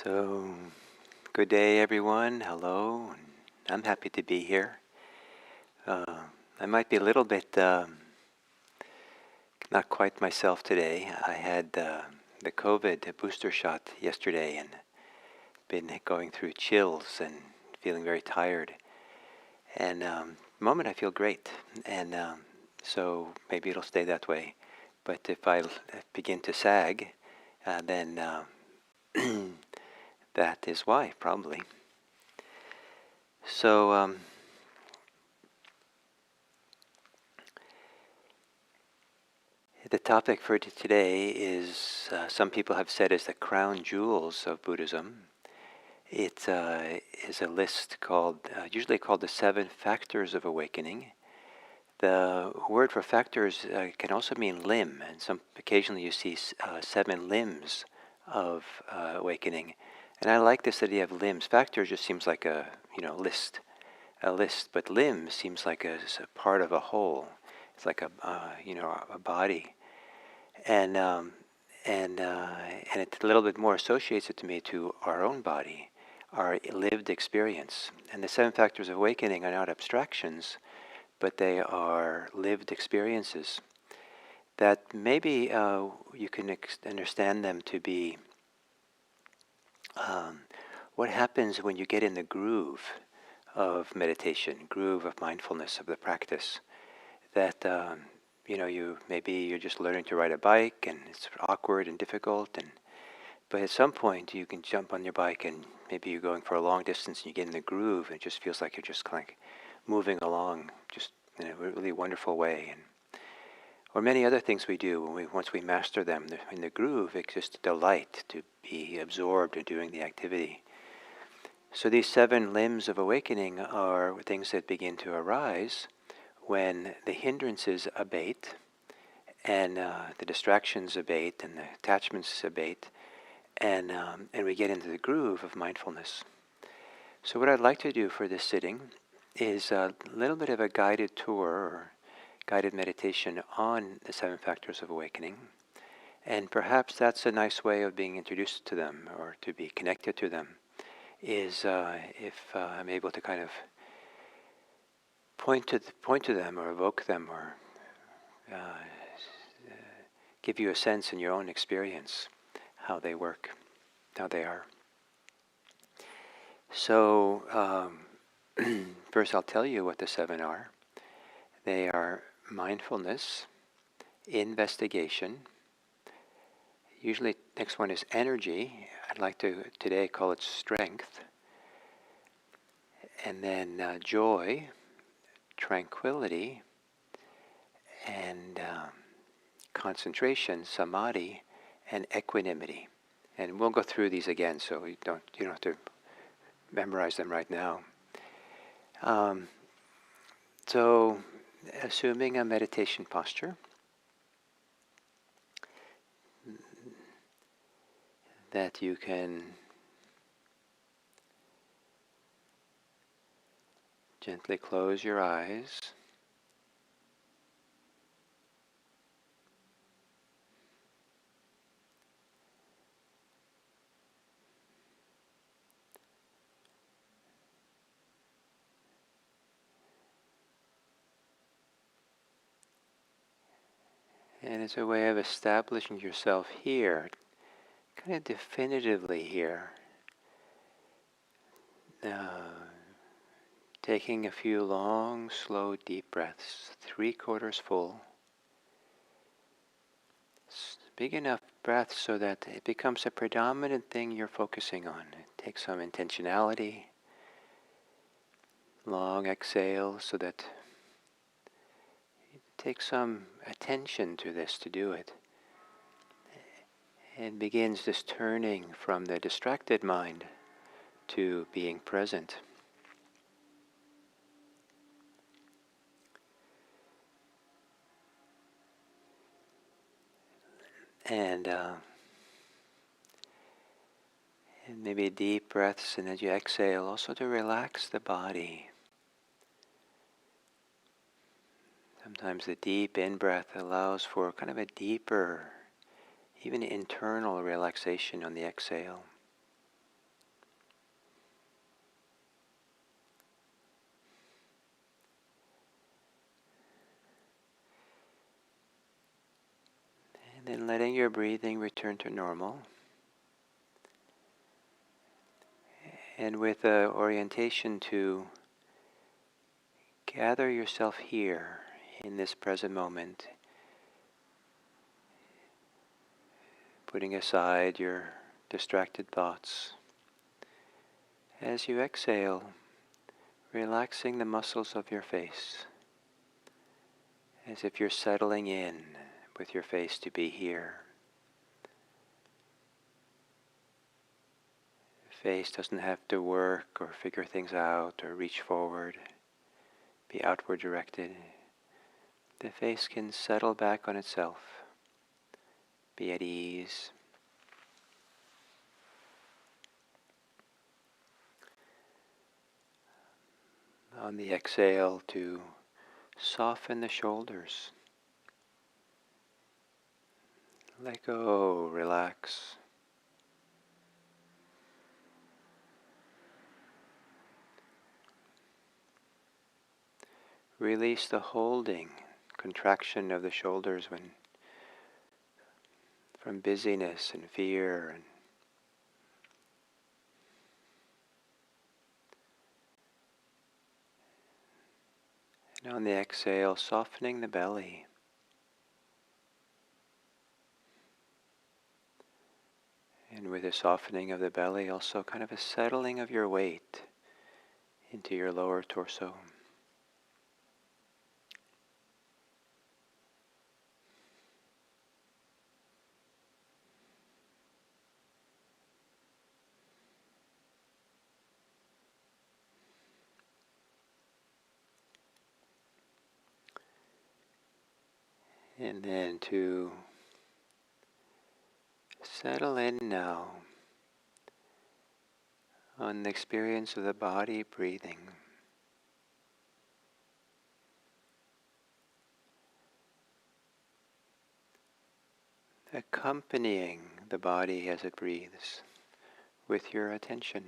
So, good day, everyone. Hello. I'm happy to be here. I might be a little bit not quite myself today. I had the COVID booster shot yesterday and been going through chills and feeling very tired. And the moment I feel great, and so maybe it'll stay that way. But if I begin to sag, then that is why, probably. So. The topic for today is, some people have said, is the crown jewels of Buddhism. It is a list called, usually called the 7 factors of awakening. The word for factors can also mean limb, and occasionally you see 7 limbs of awakening. And I like this idea of limbs. Factors just seems like a list, but limb seems like a part of a whole. It's like a body. And and it a little bit more associates it to me to our own body, our lived experience. And the 7 factors of awakening are not abstractions, but they are lived experiences that maybe you can understand them to be what happens when you get in the groove of meditation, groove of mindfulness, of the practice. That you're just learning to ride a bike and it's awkward and difficult, but at some point you can jump on your bike and maybe you're going for a long distance and you get in the groove and it just feels like you're just kind of moving along just in a really wonderful way. Or many other things we do once we master them in the groove, it's just a delight to be absorbed in doing the activity. So these 7 limbs of awakening are things that begin to arise when the hindrances abate and the distractions abate and the attachments abate, and we get into the groove of mindfulness. So what I'd like to do for this sitting is a little bit of a guided tour or guided meditation on the 7 factors of awakening. And perhaps that's a nice way of being introduced to them or to be connected to them, is if I'm able to kind of point to them or evoke them or give you a sense in your own experience how they work, how they are. So first I'll tell you what the 7 are. They are mindfulness, investigation. Usually next one is energy. I'd like to today call it strength. And then joy, tranquility, and concentration, samadhi, and equanimity. And we'll go through these again, so you don't have to memorize them right now. So, assuming a meditation posture, that you can gently close your eyes. And it's a way of establishing yourself here, kind of definitively here. Taking a few long, slow, deep breaths, 3/4 full. Big enough breaths so that it becomes a predominant thing you're focusing on. Take some intentionality. Long exhale so that you take some attention to this to do it. And begins this turning from the distracted mind to being present. And maybe deep breaths, and as you exhale, also to relax the body. Sometimes the deep in-breath allows for kind of a deeper, even internal relaxation on the exhale. then letting your breathing return to normal. And with the orientation to gather yourself here in this present moment, putting aside your distracted thoughts. As you exhale, relaxing the muscles of your face, as if you're settling in with your face to be here. The face doesn't have to work or figure things out or reach forward, be outward directed. The face can settle back on itself, be at ease. On the exhale, to soften the shoulders. Let go, relax. Release the holding, contraction of the shoulders when from busyness and fear. And on the exhale, softening the belly. And with the softening of the belly, also kind of a settling of your weight into your lower torso. And then to settle in now on the experience of the body breathing. Accompanying the body as it breathes with your attention.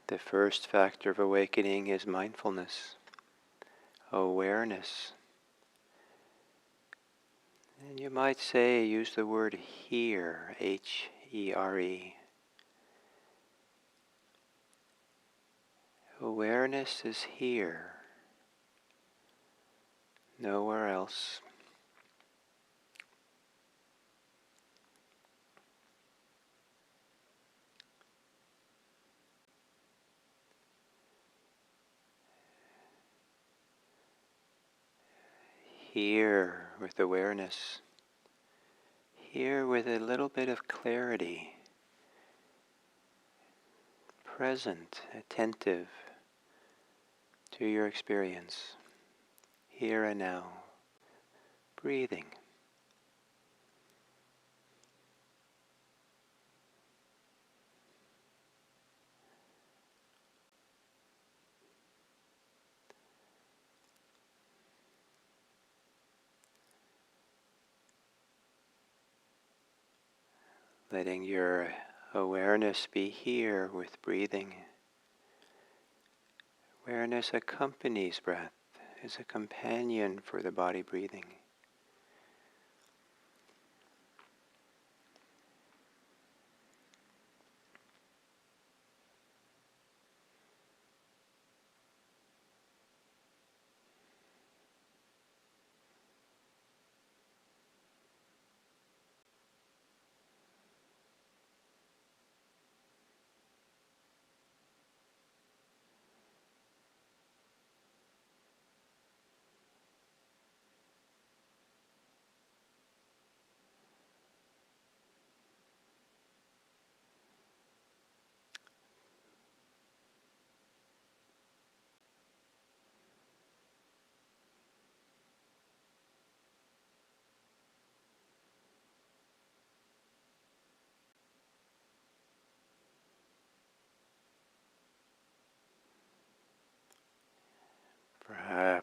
The first factor of awakening is mindfulness, awareness. And you might say, use the word here, H-E-R-E. Awareness is here, nowhere else. Here with awareness, here with a little bit of clarity, present, attentive to your experience, here and now, breathing. Letting your awareness be here with breathing. Awareness accompanies breath, is a companion for the body breathing.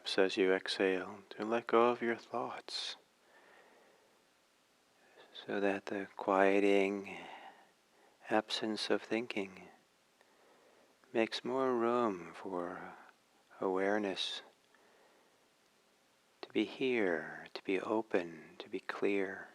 perhaps as you exhale, to let go of your thoughts, so that the quieting absence of thinking makes more room for awareness to be here, to be open, to be clear.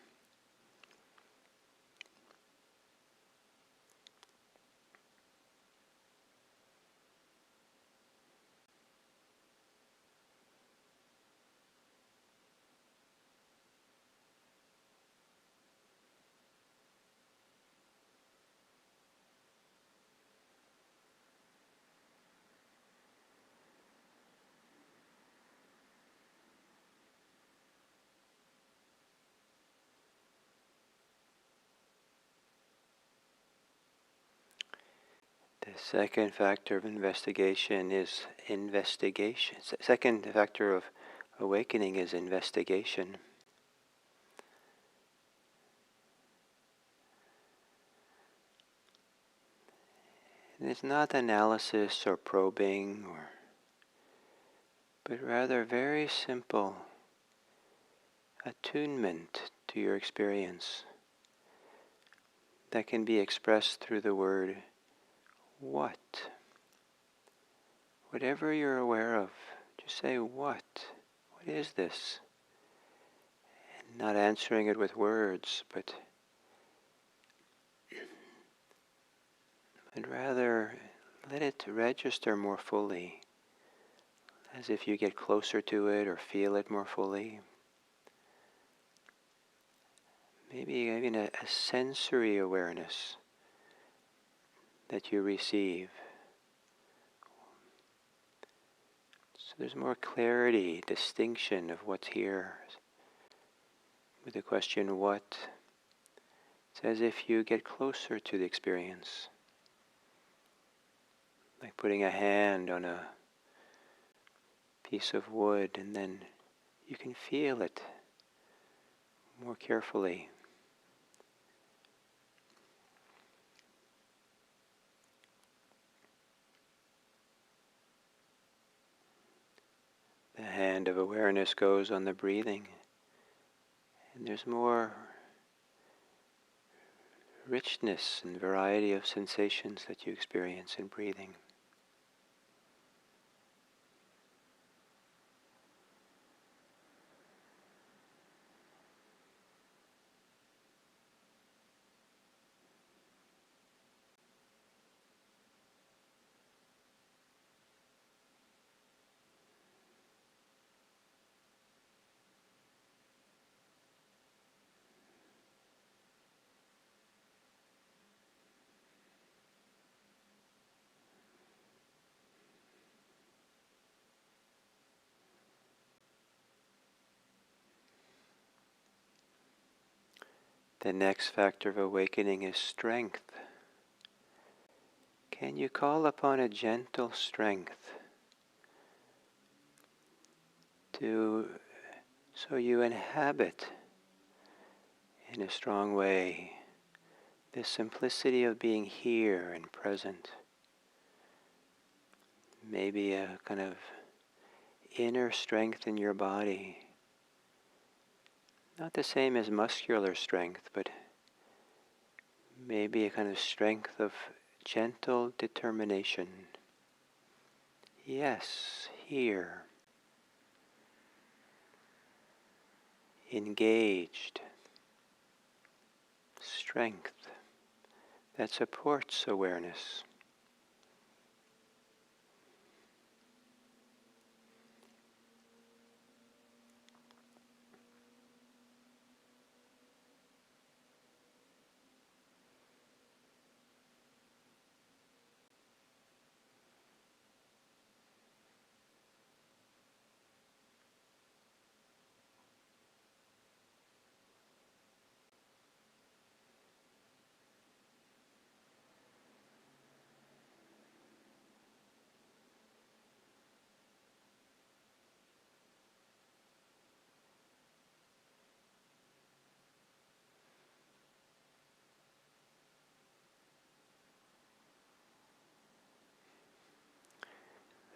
The second factor of investigation is investigation. Second factor of awakening is investigation. And it's not analysis or probing, but rather very simple attunement to your experience that can be expressed through the word what. Whatever you're aware of, just say what. What is this? And not answering it with words, but rather let it register more fully, as if you get closer to it or feel it more fully. Maybe even a sensory awareness that you receive. So there's more clarity, distinction of what's here. With the question what, it's as if you get closer to the experience. Like putting a hand on a piece of wood, and then you can feel it more carefully. The hand of awareness goes on the breathing, and there's more richness and variety of sensations that you experience in breathing. The next factor of awakening is strength. Can you call upon a gentle strength so you inhabit in a strong way the simplicity of being here and present? Maybe a kind of inner strength in your body. Not the same as muscular strength, but maybe a kind of strength of gentle determination. Yes, here. Engaged. Strength that supports awareness.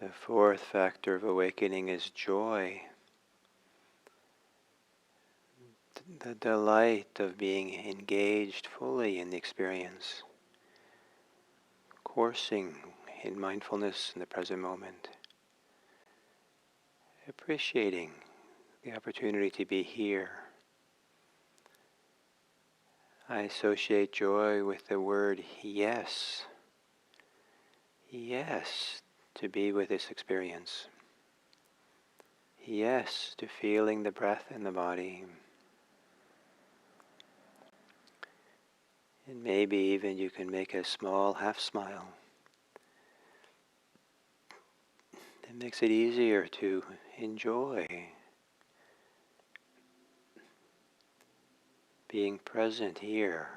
The fourth factor of awakening is joy. The delight of being engaged fully in the experience, coursing in mindfulness in the present moment, appreciating the opportunity to be here. I associate joy with the word yes. Yes to be with this experience. Yes to feeling the breath in the body. And maybe even you can make a small half smile. It makes it easier to enjoy being present here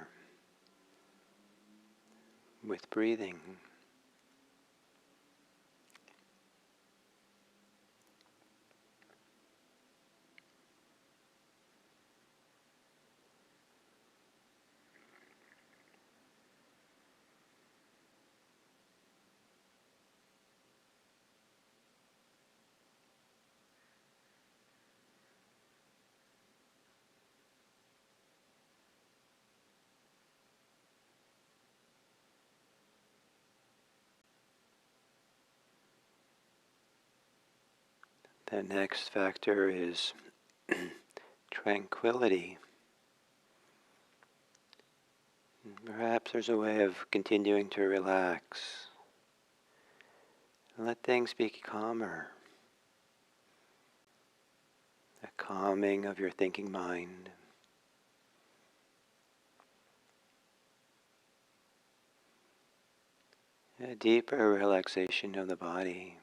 with breathing. The next factor is tranquility. Perhaps there's a way of continuing to relax. Let things be calmer. A calming of your thinking mind. A deeper relaxation of the body.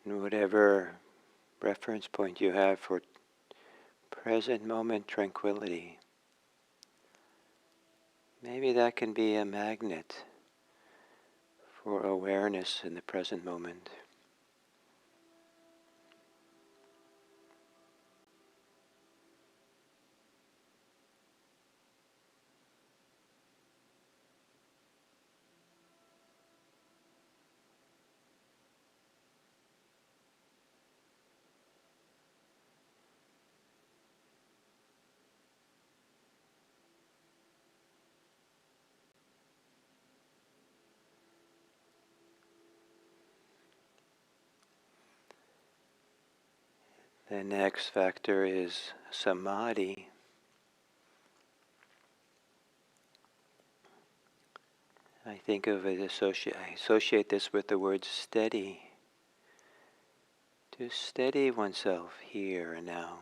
And whatever reference point you have for present moment tranquility, maybe that can be a magnet for awareness in the present moment. The next factor is samadhi. I think of it, I associate this with the word steady. To steady oneself here and now.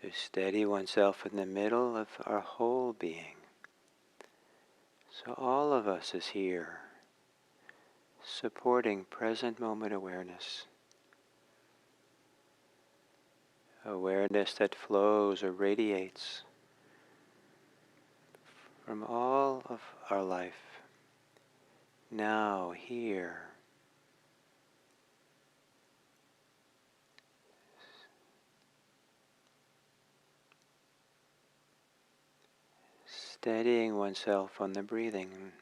To steady oneself in the middle of our whole being. So all of us is here, supporting present moment awareness. Awareness that flows or radiates from all of our life, now, here. Steadying oneself on the breathing.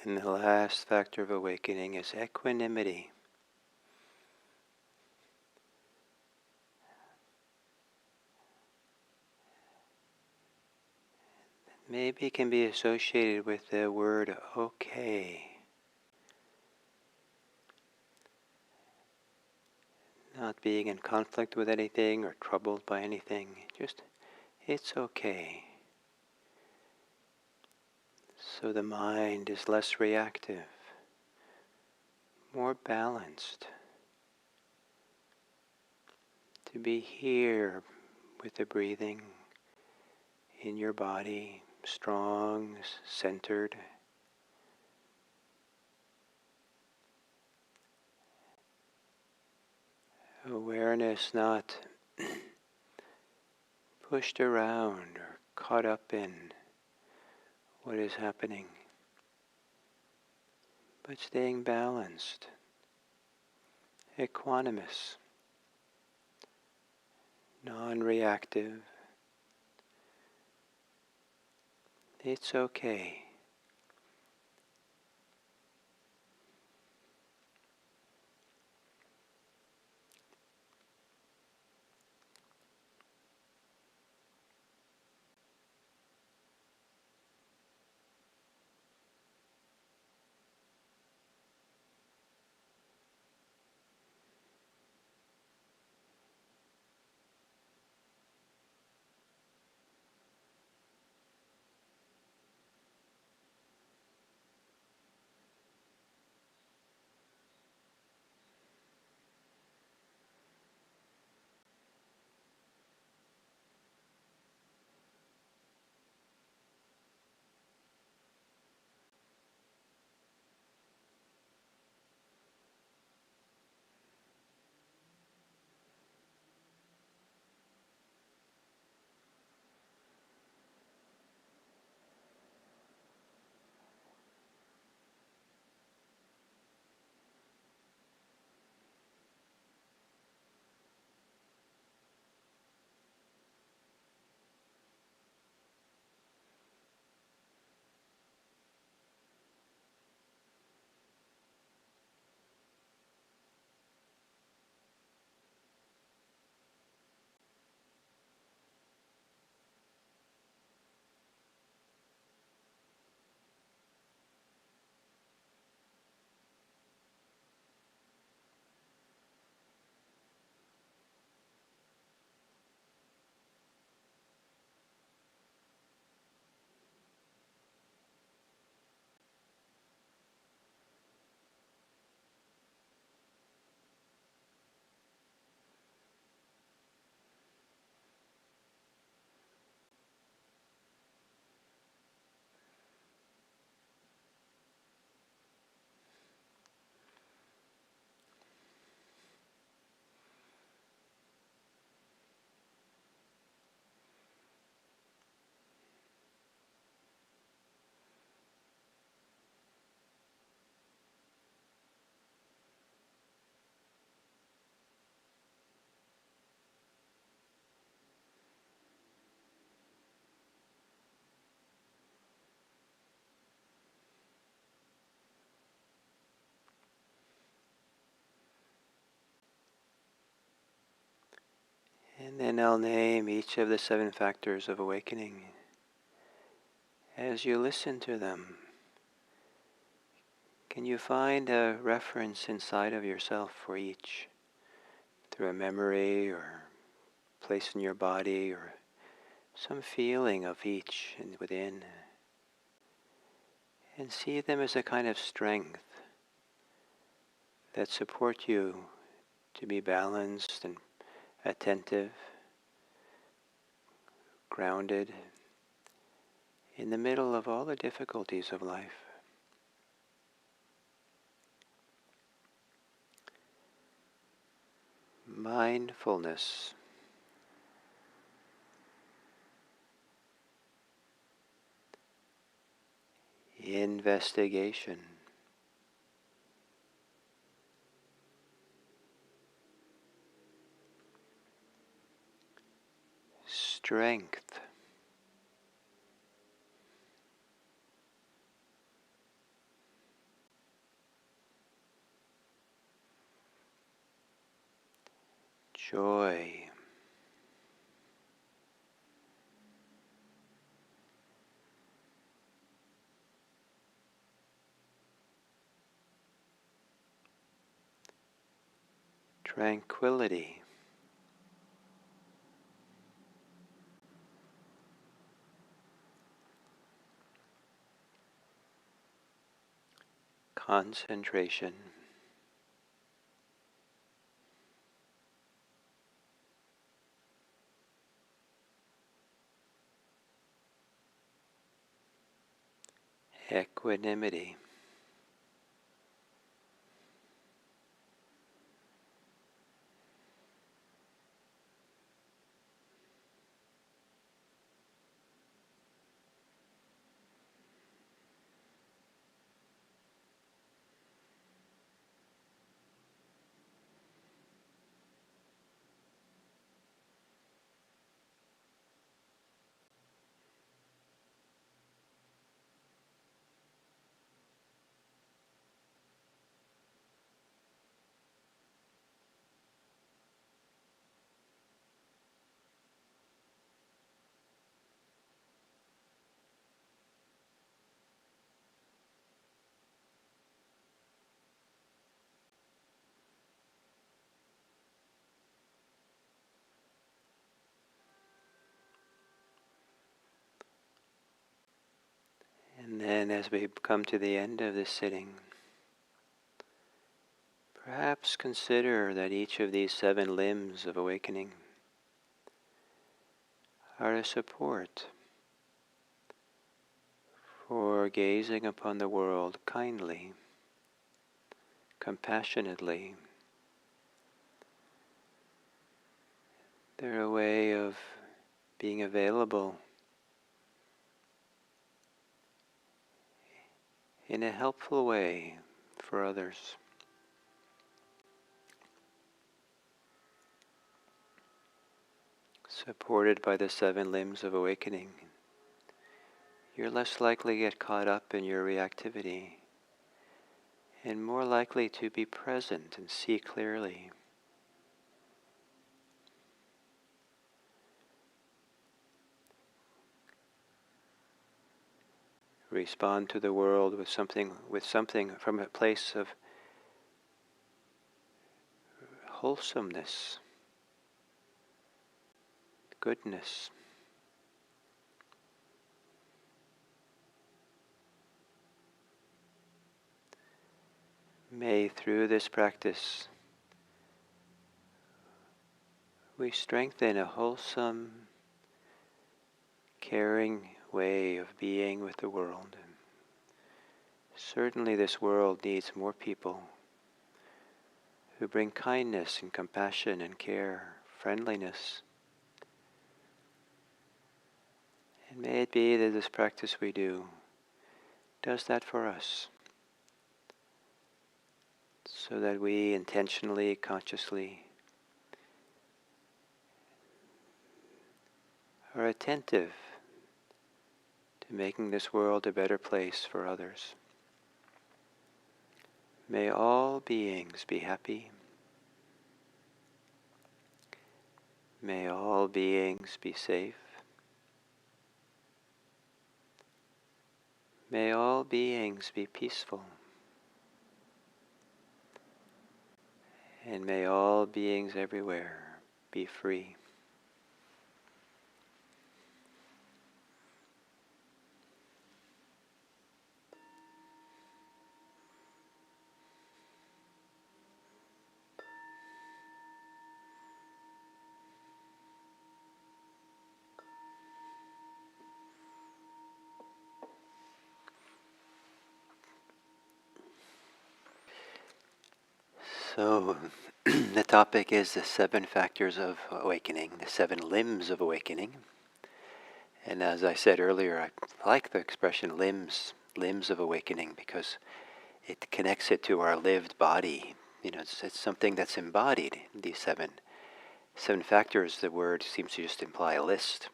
And the last factor of awakening is equanimity. Maybe it can be associated with the word okay. Not being in conflict with anything or troubled by anything. Just, it's okay. So the mind is less reactive, more balanced. To be here with the breathing in your body, strong, centered. Awareness not pushed around or caught up in what is happening, but staying balanced, equanimous, non-reactive. It's okay. And then I'll name each of the 7 factors of awakening. As you listen to them, can you find a reference inside of yourself for each? Through a memory or place in your body or some feeling of each and within. And see them as a kind of strength that support you to be balanced and attentive, grounded in the middle of all the difficulties of life. Mindfulness. Investigation. Strength. joy, tranquility, concentration, equanimity, and then as we come to the end of this sitting, perhaps consider that each of these 7 limbs of awakening are a support for gazing upon the world kindly, compassionately. They're a way of being available in a helpful way for others. Supported by the 7 limbs of awakening, you're less likely to get caught up in your reactivity and more likely to be present and see clearly. Respond to the world with something from a place of wholesomeness, goodness. May through this practice we strengthen a wholesome, caring way of being with the world. Certainly this world needs more people who bring kindness and compassion and care, friendliness. And may it be that this practice we do does that for us, so that we intentionally, consciously are attentive to making this world a better place for others. May all beings be happy. May all beings be safe. May all beings be peaceful. And may all beings everywhere be free. So, the topic is the 7 factors of awakening, the 7 limbs of awakening. And as I said earlier, I like the expression limbs of awakening, because it connects it to our lived body. It's something that's embodied. These seven factors, the word seems to just imply a list.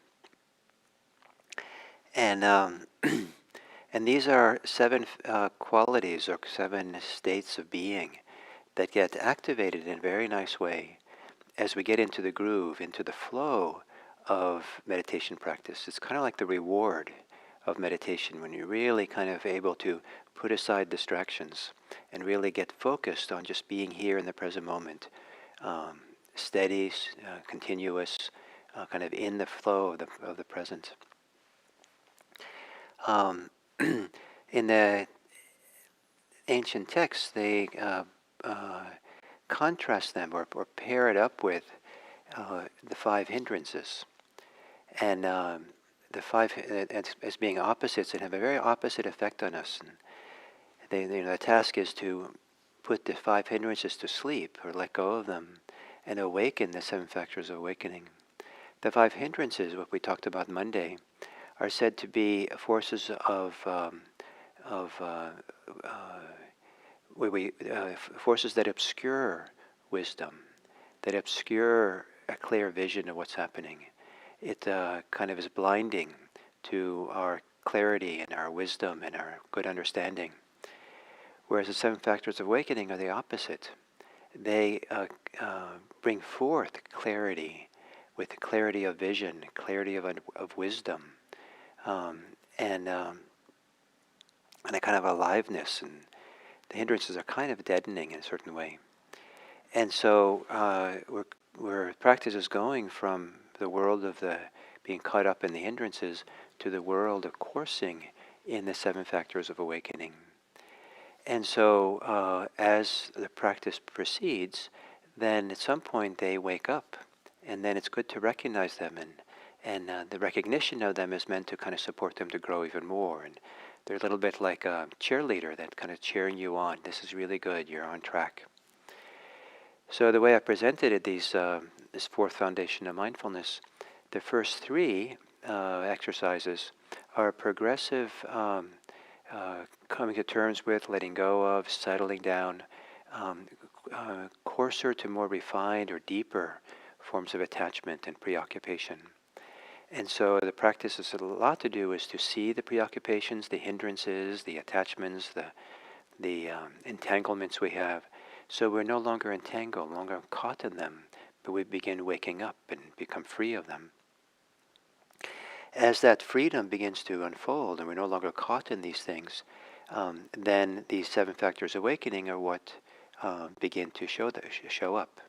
And and these are 7 qualities or 7 states of being that get activated in a very nice way as we get into the groove, into the flow of meditation practice, it's kind of like the reward of meditation when you're really kind of able to put aside distractions and really get focused on just being here in the present moment, steady, continuous, kind of in the flow of the present. In the ancient texts, they contrast them or pair it up with the five hindrances. And the five as being opposites and have a very opposite effect on us. And the task is to put the five hindrances to sleep or let go of them and awaken the seven factors of awakening. The five hindrances, what we talked about Monday, are said to be forces of forces that obscure wisdom, that obscure a clear vision of what's happening. It kind of is blinding to our clarity and our wisdom and our good understanding. Whereas the seven factors of awakening are the opposite. They bring forth clarity, with clarity of vision, clarity of wisdom, and a kind of aliveness. And the hindrances are kind of deadening in a certain way. And so where practice is going from the world of the being caught up in the hindrances to the world of coursing in the seven factors of awakening. And so as the practice proceeds, then at some point they wake up, and then it's good to recognize them, and the recognition of them is meant to kind of support them to grow even more. And they're a little bit like a cheerleader that kind of cheering you on. This is really good. You're on track. So the way I presented it, this fourth foundation of mindfulness, the first three exercises are progressive coming to terms with, letting go of, settling down, coarser to more refined or deeper forms of attachment and preoccupation. And so the practice has a lot to do is to see the preoccupations, the hindrances, the attachments, the entanglements we have. So we're no longer entangled, no longer caught in them, but we begin waking up and become free of them. As that freedom begins to unfold and we're no longer caught in these things, then these seven factors awakening are what begin to show up.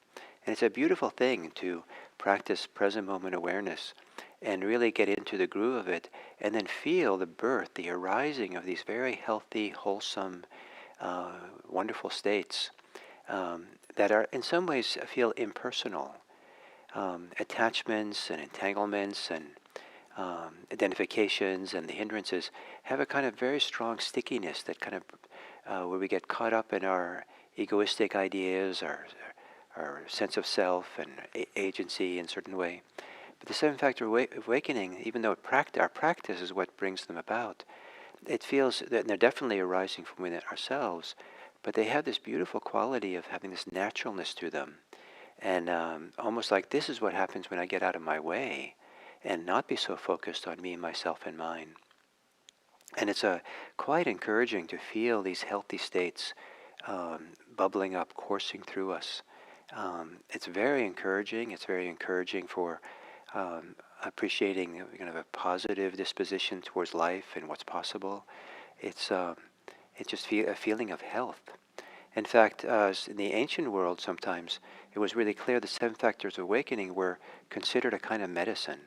And it's a beautiful thing to practice present moment awareness and really get into the groove of it, and then feel the birth, the arising of these very healthy, wholesome, wonderful states that are in some ways feel impersonal. Attachments and entanglements and identifications and the hindrances have a kind of very strong stickiness that kind of where we get caught up in our egoistic ideas, our sense of self and agency in a certain way. But the seven factor awakening, even though our practice is what brings them about, it feels that they're definitely arising from within ourselves, but they have this beautiful quality of having this naturalness to them. And almost like this is what happens when I get out of my way and not be so focused on me, myself, and mine. And it's quite encouraging to feel these healthy states bubbling up, coursing through us. It's very encouraging. It's very encouraging for appreciating kind of a positive disposition towards life and what's possible. It's just a feeling of health. In fact, in the ancient world sometimes, it was really clear the seven factors of awakening were considered a kind of medicine.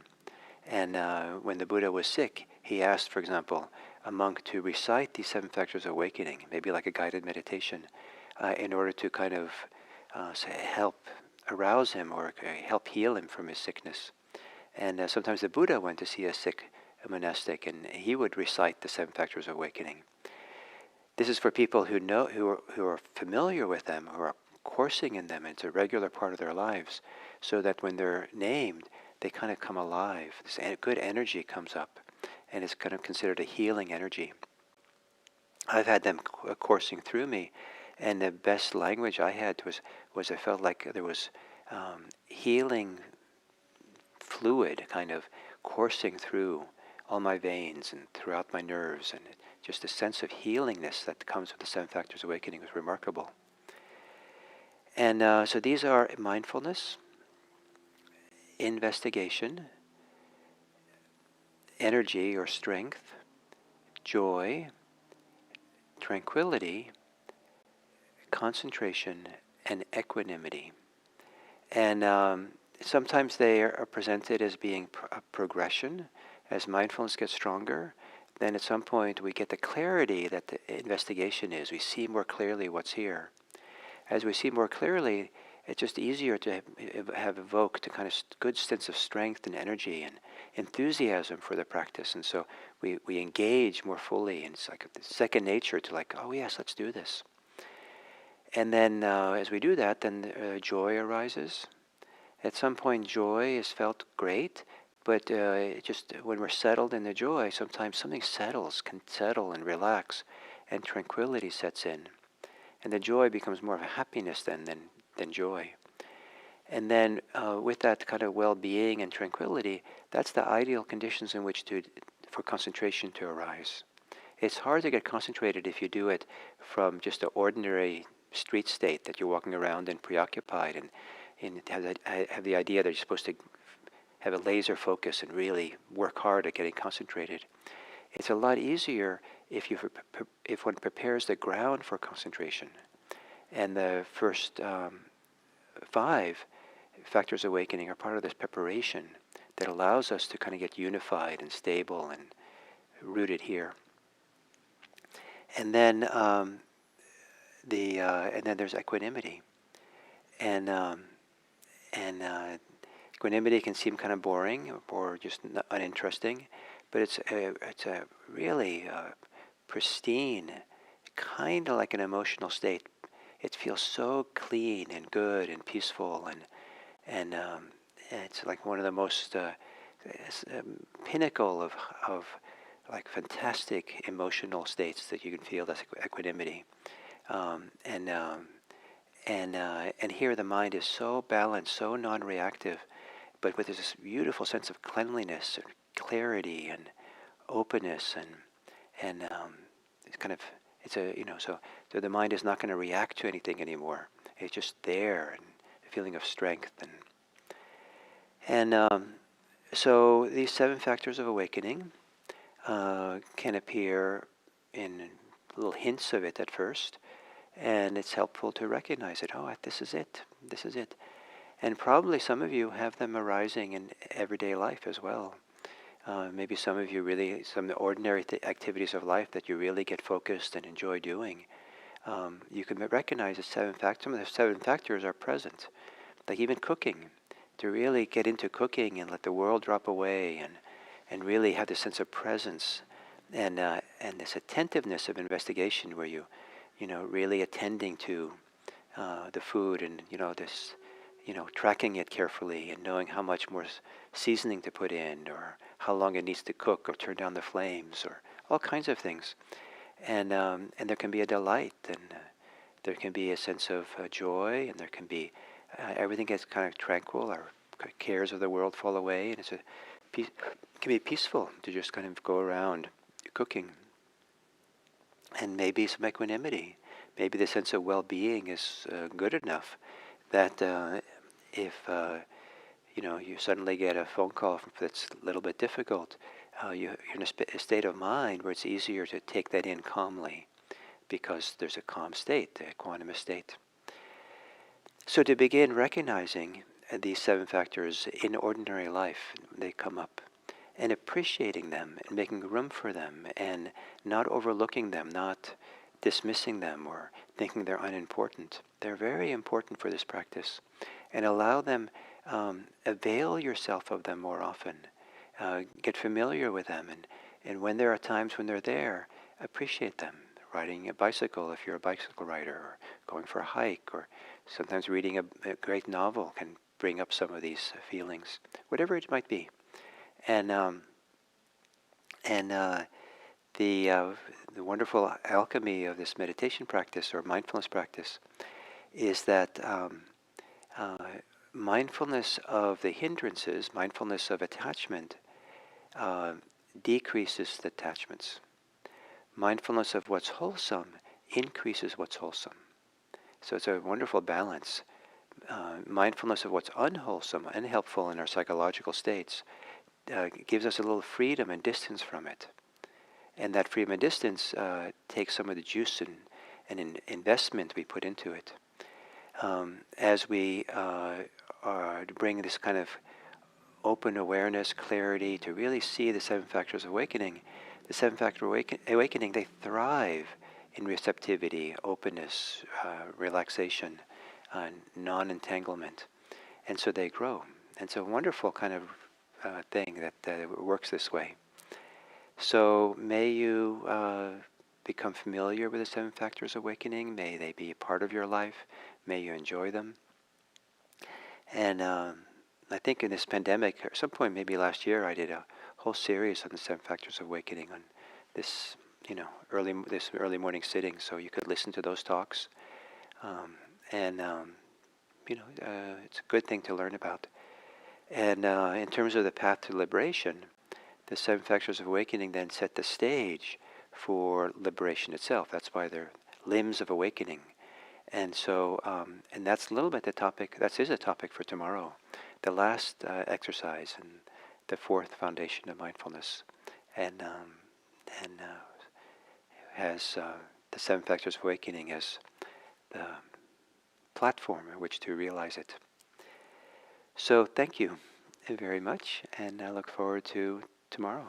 And when the Buddha was sick, he asked, for example, a monk to recite these seven factors of awakening, maybe like a guided meditation, in order to kind of help arouse him or help heal him from his sickness. And sometimes the Buddha went to see a sick monastic, and he would recite the seven factors of awakening. This is for people who know, who are familiar with them, who are coursing in them. It's a regular part of their lives, so that when they're named, they kind of come alive. This good energy comes up, and it's kind of considered a healing energy. I've had them coursing through me, and the best language I had was I felt like there was healing fluid kind of coursing through all my veins and throughout my nerves, and just a sense of healingness that comes with the seven factors awakening was remarkable. And so these are mindfulness, investigation, energy or strength, joy, tranquility, concentration, and equanimity. And sometimes they are presented as being a progression. As mindfulness gets stronger, then at some point we get the clarity that the investigation is. We see more clearly what's here. As we see more clearly, it's just easier to have evoked a kind of good sense of strength and energy and enthusiasm for the practice. And so we engage more fully, and it's like a second nature to like, oh yes, let's do this. And then as we do that, then joy arises. At some point, joy is felt great, but just when we're settled in the joy, sometimes something can settle and relax, and tranquility sets in. And the joy becomes more of a happiness than joy. And then with that kind of well-being and tranquility, that's the ideal conditions in which for concentration to arise. It's hard to get concentrated if you do it from just an ordinary street state that you're walking around and preoccupied and have the idea that you're supposed to have a laser focus and really work hard at getting concentrated. It's a lot easier if one prepares the ground for concentration. And the first 5 factors of awakening are part of this preparation that allows us to kind of get unified and stable and rooted here. And then and then there's equanimity, and equanimity can seem kind of boring or just uninteresting, but it's a really pristine, kind of like an emotional state. It feels so clean and good and peaceful, and it's like one of the most pinnacle of like fantastic emotional states that you can feel. That's equanimity. And here the mind is so balanced, so non-reactive, but with this beautiful sense of cleanliness and clarity and openness, and it's kind of so the mind is not going to react to anything anymore. It's just there, and a feeling of strength, and so these 7 factors of awakening can appear in little hints of it at first. And it's helpful to recognize it. Oh, this is it. This is it. And probably some of you have them arising in everyday life as well. Maybe some of you really, some ordinary activities of life that you really get focused and enjoy doing. You can recognize the 7 factors. Some of the 7 factors are present. Like even cooking. To really get into cooking and let the world drop away and really have this sense of presence and this attentiveness of investigation where you really attending to the food and, this, tracking it carefully and knowing how much more seasoning to put in or how long it needs to cook or turn down the flames or all kinds of things. And there can be a delight and there can be a sense of joy and there can be, everything gets kind of tranquil, our cares of the world fall away, and it can be peaceful to just kind of go around cooking. And maybe some equanimity. Maybe the sense of well-being is good enough that if you suddenly get a phone call that's a little bit difficult, you're in a state of mind where it's easier to take that in calmly because there's a calm state, the equanimous state. So to begin recognizing these 7 factors in ordinary life, they come up, and appreciating them and making room for them and not overlooking them, not dismissing them or thinking they're unimportant. They're very important for this practice. And allow them, avail yourself of them more often. Get familiar with them. And when there are times when they're there, appreciate them. Riding a bicycle if you're a bicycle rider, or going for a hike, or sometimes reading a great novel can bring up some of these feelings, whatever it might be. And the wonderful alchemy of this meditation practice or mindfulness practice is that mindfulness of the hindrances, mindfulness of attachment, decreases the attachments. Mindfulness of what's wholesome increases what's wholesome. So it's a wonderful balance. mindfulness of what's unwholesome, unhelpful in our psychological states, gives us a little freedom and distance from it. And that freedom and distance takes some of the juice and investment we put into it. As we bring this kind of open awareness, clarity, to really see the seven factors of awakening, the seven factor awakening, they thrive in receptivity, openness, relaxation, non-entanglement. And so they grow. And it's a wonderful kind of thing that works this way. So may you become familiar with the seven factors of awakening. May they be a part of your life. May you enjoy them. And I think in this pandemic, at some point maybe last year, I did a whole series on the seven factors of awakening on this, this early morning sitting. So you could listen to those talks. And it's a good thing to learn about. And in terms of the path to liberation, the seven factors of awakening then set the stage for liberation itself. That's why they're limbs of awakening. And so, and that's a little bit the topic, that is a topic for tomorrow, the last exercise and the fourth foundation of mindfulness. And has the seven factors of awakening as the platform in which to realize it. So thank you very much, and I look forward to tomorrow.